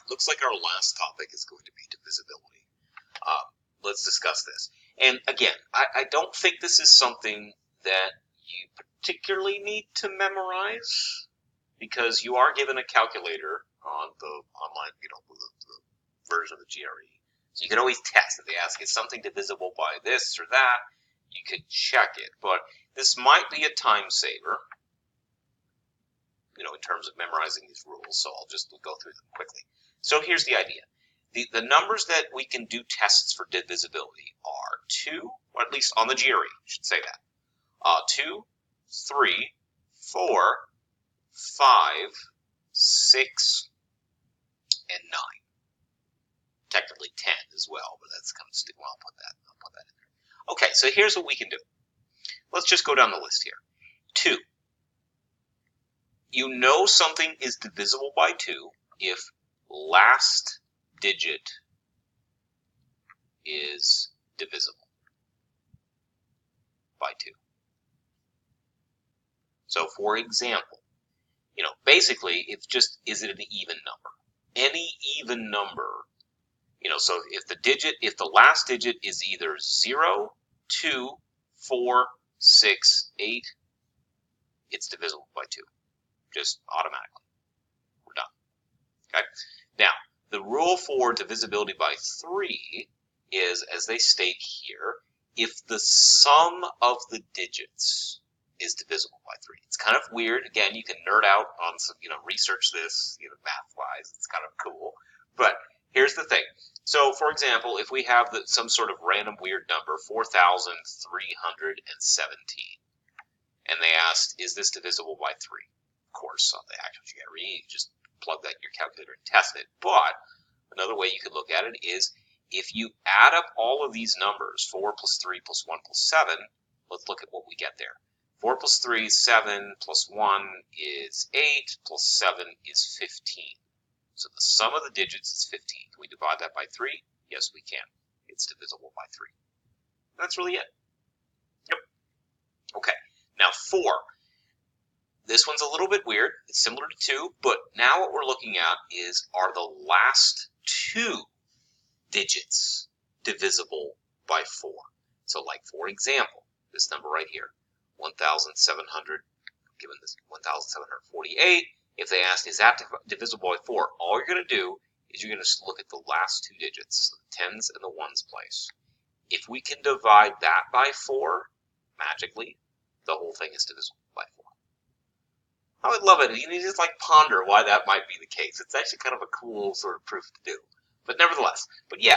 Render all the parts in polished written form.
looks like our last topic is going to be divisibility. Let's discuss this. And again, I don't think this is something that you particularly need to memorize, because you are given a calculator on the online, the version of the GRE. So you can always test. If they ask, is something divisible by this or that, you could check it. But this might be a time saver, in terms of memorizing these rules. So I'll just go through them quickly. So here's the idea. The numbers that we can do tests for divisibility are 2, or at least on the GRE, I should say that. 2, 3, 4, 5, 6, and 9. Technically 10 as well, but that's kind of stupid. Well, I'll put that in there. Okay, so here's what we can do. Let's just go down the list here. 2. You know something is divisible by 2 if last digit is divisible by 2. So, for example, basically, it's just, is it an even number? Any even number, so if the last digit is either 0, 2, 4, 6, 8, it's divisible by 2. Just automatically. We're done. Okay? Now, the rule for divisibility by 3 is, as they state here, if the sum of the digits is divisible by 3. It's kind of weird. Again, you can nerd out on some, research this, math-wise. It's kind of cool. But here's the thing. So, for example, if we have some sort of random weird number, 4,317, and they asked, is this divisible by 3? Of course, on the actual GRE, you just plug that in your calculator and test it. But another way you could look at it is, if you add up all of these numbers, 4 plus 3 plus 1 plus 7, let's look at what we get there. 4 plus 3 is 7, plus 1 is 8, plus 7 is 15. So the sum of the digits is 15. Can we divide that by 3? Yes, we can. It's divisible by 3. That's really it. Yep. Okay. Now 4. This one's a little bit weird. It's similar to 2, but now what we're looking at is, are the last 2 digits divisible by 4? So, like, for example, this number right here, 1,700, given this 1,748, if they ask, is that divisible by 4? All you're going to do is you're going to look at the last 2 digits, the tens and the ones place. If we can divide that by 4, magically, the whole thing is divisible by 4. I would love it. You need to just ponder why that might be the case. It's actually kind of a cool sort of proof to do. But nevertheless,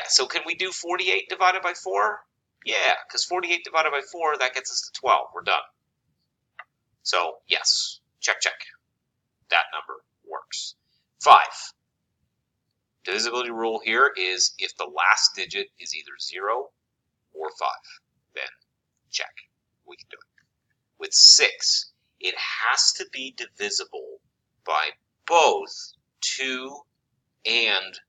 so can we do 48 divided by 4? Yeah, because 48 divided by 4, that gets us to 12. We're done. So, yes, check. That number works. 5. Divisibility rule here is if the last digit is either 0 or 5, then check. We can do it. With 6, it has to be divisible by both 2 and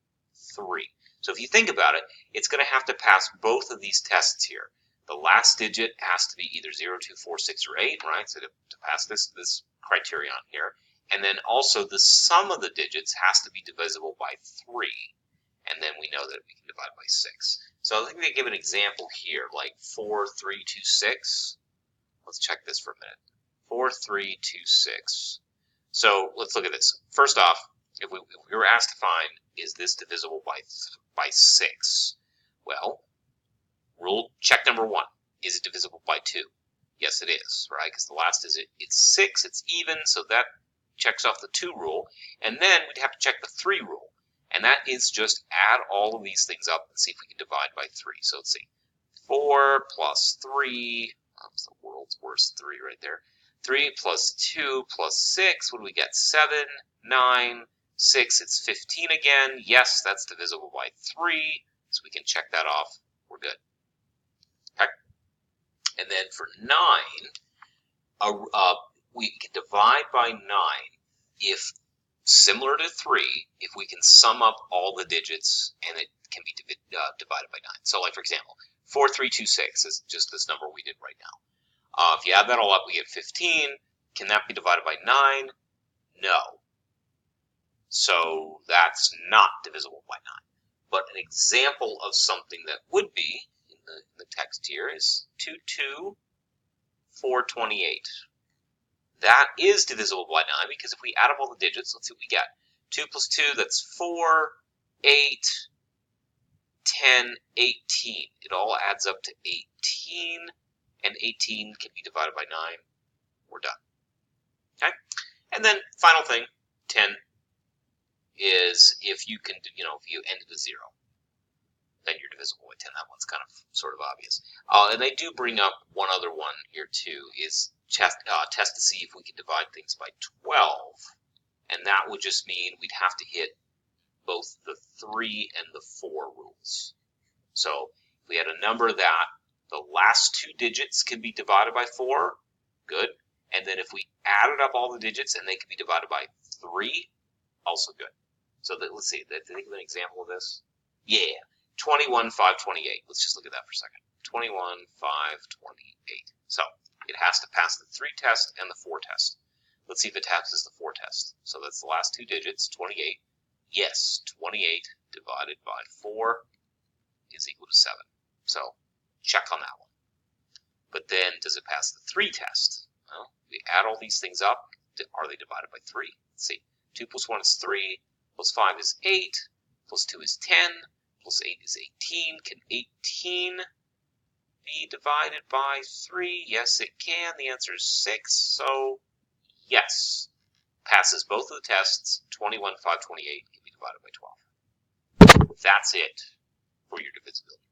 3. So if you think about it, it's going to have to pass both of these tests here. The last digit has to be either 0, 2, 4, 6, or 8, right? So to pass this criterion here. And then also the sum of the digits has to be divisible by 3. And then we know that we can divide by 6. So I think they give an example here, like 4, 3, 2, 6. Let's check this for a minute. 4, 3, 2, 6. So let's look at this. First off, if we were asked to find, is this divisible by 6? Well, check number 1. Is it divisible by 2? Yes, it is, right? Because the last is it's 6, it's even, so that checks off the 2 rule. And then we'd have to check the 3 rule. And that is just add all of these things up and see if we can divide by 3. So let's see. 4 plus 3, that was the world's worst 3 right there. 3 plus 2 plus 6, what do we get? 7, 9, 6, it's 15 again. Yes, that's divisible by 3, so we can check that off. We're good. Okay. And then for 9, we can divide by 9 if, similar to 3, if we can sum up all the digits and it can be divided by 9. So, like, for example, 4326 is just this number we did right now. If you add that all up, we get 15. Can that be divided by 9? No. So that's not divisible by 9. But an example of something that would be in the text here is 2, 2, 4, 28. That is divisible by 9 because if we add up all the digits, let's see what we get. 2 plus 2, that's 4, 8, 10, 18. It all adds up to 18, and 18 can be divided by 9. We're done. Okay? And then, final thing, 10 is if you can, if you end at a 0, then you're divisible by 10. That one's kind of sort of obvious. And they do bring up one other one here too, is test to see if we can divide things by 12. And that would just mean we'd have to hit both the 3 and the 4 rules. So if we had a number that the last 2 digits can be divided by 4, good. And then if we added up all the digits and they can be divided by 3, also good. So let's see, think of an example of this. Yeah, 21, 5, 28. Let's just look at that for a second. 21, 5, 28. So it has to pass the 3 test and the 4 test. Let's see if it passes the 4 test. So that's the last 2 digits, 28. Yes, 28 divided by 4 is equal to 7. So check on that one. But then does it pass the 3 test? Well, we add all these things up. Are they divided by 3? Let's see. 2 plus 1 is 3, plus 5 is 8, plus 2 is 10, plus 8 is 18. Can 18 be divided by 3? Yes, it can. The answer is 6. So, yes. Passes both of the tests. 21, 5, 28 can be divided by 12. That's it for your divisibility.